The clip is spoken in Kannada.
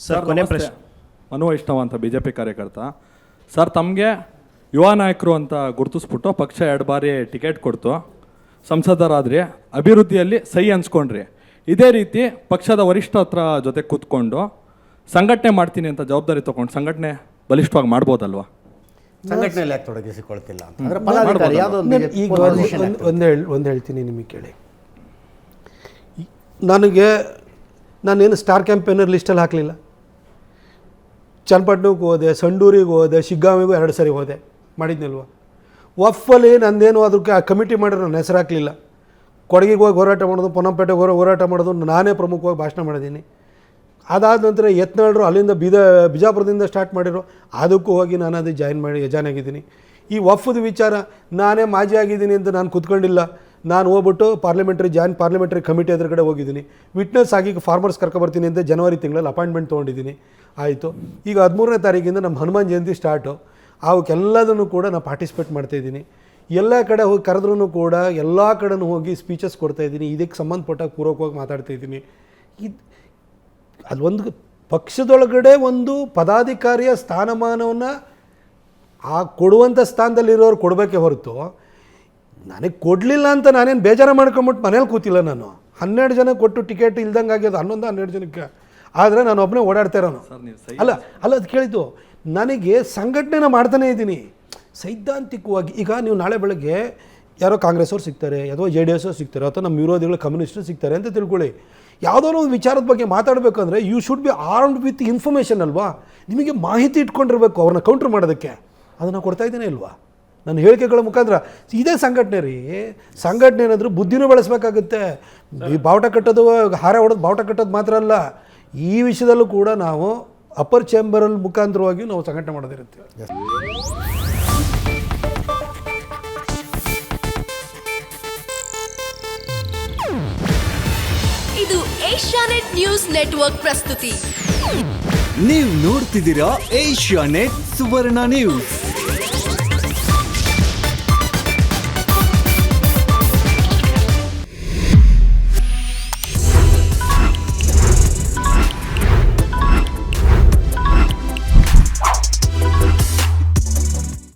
ಸರ್ ಕೊನೆ ಪ್ರಶ್ನೆ. ಮನು ವೈಷ್ಣವ ಅಂತ BJP ಕಾರ್ಯಕರ್ತ. ಸರ್ ತಮಗೆ ಯುವ ನಾಯಕರು ಅಂತ ಗುರುತಿಸ್ಬಿಟ್ಟು ಪಕ್ಷ 2 ಬಾರಿ ಟಿಕೆಟ್ ಕೊಡ್ತು, ಸಂಸದರಾದ್ರಿ, ಅಭಿವೃದ್ಧಿಯಲ್ಲಿ ಸೈ ಅನ್ಸ್ಕೊಂಡ್ರಿ. ಇದೇ ರೀತಿ ಪಕ್ಷದ ವರಿಷ್ಠರ ಜೊತೆ ಕೂತ್ಕೊಂಡು ಸಂಘಟನೆ ಮಾಡ್ತೀನಿ ಅಂತ ಜವಾಬ್ದಾರಿ ತಗೊಂಡು ಸಂಘಟನೆ ಬಲಿಷ್ಠವಾಗಿ ಮಾಡ್ಬೋದಲ್ವಾ? ಸಂಘಟನೆಯಲ್ಲಿ ಯಾಕೆ ತೊಡಗಿಸಿಕೊಳ್ತಿಲ್ಲ ಅಂದರೆ ಪದಾಧಿಕಾರಿ ಯಾವುದೋ ಈಗ ಒಂದು ಹೇಳ್ತೀನಿ ನಿಮಗೆ ಕೇಳಿ. ನಾನೇನು ಸ್ಟಾರ್ ಕ್ಯಾಂಪೇನರ್ ಲಿಸ್ಟಲ್ಲಿ ಹಾಕಲಿಲ್ಲ. ಚನ್ನಪಟ್ಟಣಕ್ಕೆ ಹೋದೆ, ಸಂಡೂರಿಗೆ ಹೋದೆ, ಶಿಗ್ಗಾಮಿಗೂ 2 ಸರಿ ಹೋದೆ, ಮಾಡಿದ್ನಲ್ವ. ವಫಲ್ಲಿ ನಂದೇನು ಅದಕ್ಕೆ ಕಮಿಟಿ ಮಾಡಿರೋ ನನ್ನ ಹೆಸರು ಹಾಕಲಿಲ್ಲ. ಕೊಡಗಿಗೆ ಹೋಗಿ ಹೋರಾಟ ಮಾಡೋದು, ಪೊನ್ನಂಪೇಟೆಗೆ ಹೋರಾಟ ಮಾಡೋದು ನಾನೇ ಪ್ರಮುಖವಾಗಿ ಭಾಷಣ ಮಾಡಿದ್ದೀನಿ. ಅದಾದ ನಂತರ ಯತ್ನಾಳರು ಅಲ್ಲಿಂದ ಬಿಜಾಪುರದಿಂದ ಸ್ಟಾರ್ಟ್ ಮಾಡಿರೋ ಅದಕ್ಕೂ ಹೋಗಿ ನಾನು ಅದು ಜಾಯ್ನ್ ಆಗಿದ್ದೀನಿ. ಈ ವಫ್ದ ವಿಚಾರ ನಾನೇ ಮಾಜಿ ಆಗಿದ್ದೀನಿ ಅಂತ ನಾನು ಕೂತ್ಕೊಂಡಿಲ್ಲ. ನಾನು ಹೋಗ್ಬಿಟ್ಟು ಪಾರ್ಲಿಮೆಂಟ್ರಿ ಕಮಿಟಿ ಎದುರುಗಡೆ ಹೋಗಿದ್ದೀನಿ. ವಿಟ್ನೆಸ್ ಆಗಿ ಫಾರ್ಮರ್ಸ್ ಕರ್ಕೊಬರ್ತೀನಿ ಅಂತ ಜನವರಿ ತಿಂಗಳಲ್ಲಿ ಅಪಾಯಿಂಟ್ಮೆಂಟ್ ತೊಗೊಂಡಿದ್ದೀನಿ. ಆಯಿತು. ಈಗ 13ನೇ ತಾರೀಕಿಂದ ನಮ್ಮ ಹನುಮಾನ್ ಜಯಂತಿ ಸ್ಟಾರ್ಟು. ಅವಕ್ಕೆಲ್ಲದನ್ನು ಕೂಡ ನಾನು ಪಾರ್ಟಿಸಿಪೇಟ್ ಮಾಡ್ತಾಯಿದ್ದೀನಿ. ಎಲ್ಲ ಕಡೆ ಹೋಗಿ ಕರೆದ್ರೂ ಕೂಡ ಎಲ್ಲ ಕಡೆನೂ ಹೋಗಿ ಸ್ಪೀಚಸ್ ಕೊಡ್ತಾಯಿದ್ದೀನಿ. ಇದಕ್ಕೆ ಸಂಬಂಧಪಟ್ಟಾಗ ಪೂರ್ವಕವಾಗಿ ಮಾತಾಡ್ತಾಯಿದ್ದೀನಿ. ಅದೊಂದು ಪಕ್ಷದೊಳಗಡೆ ಒಂದು ಪದಾಧಿಕಾರಿಯ ಸ್ಥಾನಮಾನವನ್ನು ಕೊಡುವಂಥ ಸ್ಥಾನದಲ್ಲಿರೋರು ಕೊಡಬೇಕೇ ಹೊರತು ನನಗೆ ಕೊಡಲಿಲ್ಲ ಅಂತ ನಾನೇನು ಬೇಜಾರು ಮಾಡ್ಕೊಂಬಿಟ್ಟು ಮನೇಲಿ ಕೂತಿಲ್ಲ. ನಾನು 12 ಜನ ಕೊಟ್ಟು ಟಿಕೆಟ್ ಇಲ್ದಂಗೆ ಆಗ್ಯದ, 12 ಜನಕ್ಕೆ. ಆದರೆ ನಾನು ಒಬ್ಬನೇ ಓಡಾಡ್ತಾ ಇರೋನು. ಅಲ್ಲ ಅದು ಕೇಳಿದ್ದು, ನನಗೆ ಸಂಘಟನೆನ ಮಾಡ್ತಾನೇ ಇದ್ದೀನಿ ಸೈದ್ಧಾಂತಿಕವಾಗಿ. ಈಗ ನೀವು ನಾಳೆ ಬೆಳಗ್ಗೆ ಯಾರೋ ಕಾಂಗ್ರೆಸ್ ಅವ್ರು ಸಿಗ್ತಾರೆ, ಅಥವಾ JDS ಅವ್ರು ಸಿಗ್ತಾರೆ, ಅಥವಾ ನಮ್ಮ ವಿರೋಧಿಗಳು ಕಮ್ಯುನಿಸ್ಟರು ಸಿಗ್ತಾರೆ ಅಂತ ತಿಳ್ಕೊಳ್ಳಿ. ಯಾವುದೋ ಒಂದು ವಿಚಾರದ ಬಗ್ಗೆ ಮಾತಾಡಬೇಕಂದ್ರೆ you should be armed with information ಅಲ್ವಾ? ನಿಮಗೆ ಮಾಹಿತಿ ಇಟ್ಕೊಂಡಿರ್ಬೇಕು ಅವ್ರನ್ನ ಕೌಂಟ್ರ್ ಮಾಡೋದಕ್ಕೆ. ಅದನ್ನು ಕೊಡ್ತಾ ಇದ್ದೇನೆ ಇಲ್ವಾ ನನ್ನ ಹೇಳಿಕೆಗಳ ಮುಖಾಂತರ? ಇದೇ ಸಂಘಟನೆ ರೀ. ಸಂಘಟನೆ ಏನಾದರೂ ಬುದ್ಧಿನೂ ಬೆಳೆಸ್ಬೇಕಾಗುತ್ತೆ. ಬಾವುಟ ಕಟ್ಟೋದು, ಹಾರ ಹೊಡೆದು ಬಾವುಟ ಕಟ್ಟೋದು ಮಾತ್ರ ಅಲ್ಲ, ಈ ವಿಷಯದಲ್ಲೂ ಕೂಡ ನಾವು ಅಪ್ಪರ್ ಚೇಂಬರಲ್ಲಿ ಮುಖಾಂತರವಾಗಿ ನಾವು ಸಂಘಟನೆ ಮಾಡೋದಿರುತ್ತೆ. ಇದು ಏಷ್ಯಾನೆಟ್ ನ್ಯೂಸ್ ನೆಟ್ವರ್ಕ್ ಪ್ರಸ್ತುತಿ. ನೀವು ನೋಡ್ತಿದ್ದೀರಾ ಏಷ್ಯಾನೆಟ್ ಸುವರ್ಣ ನ್ಯೂಸ್.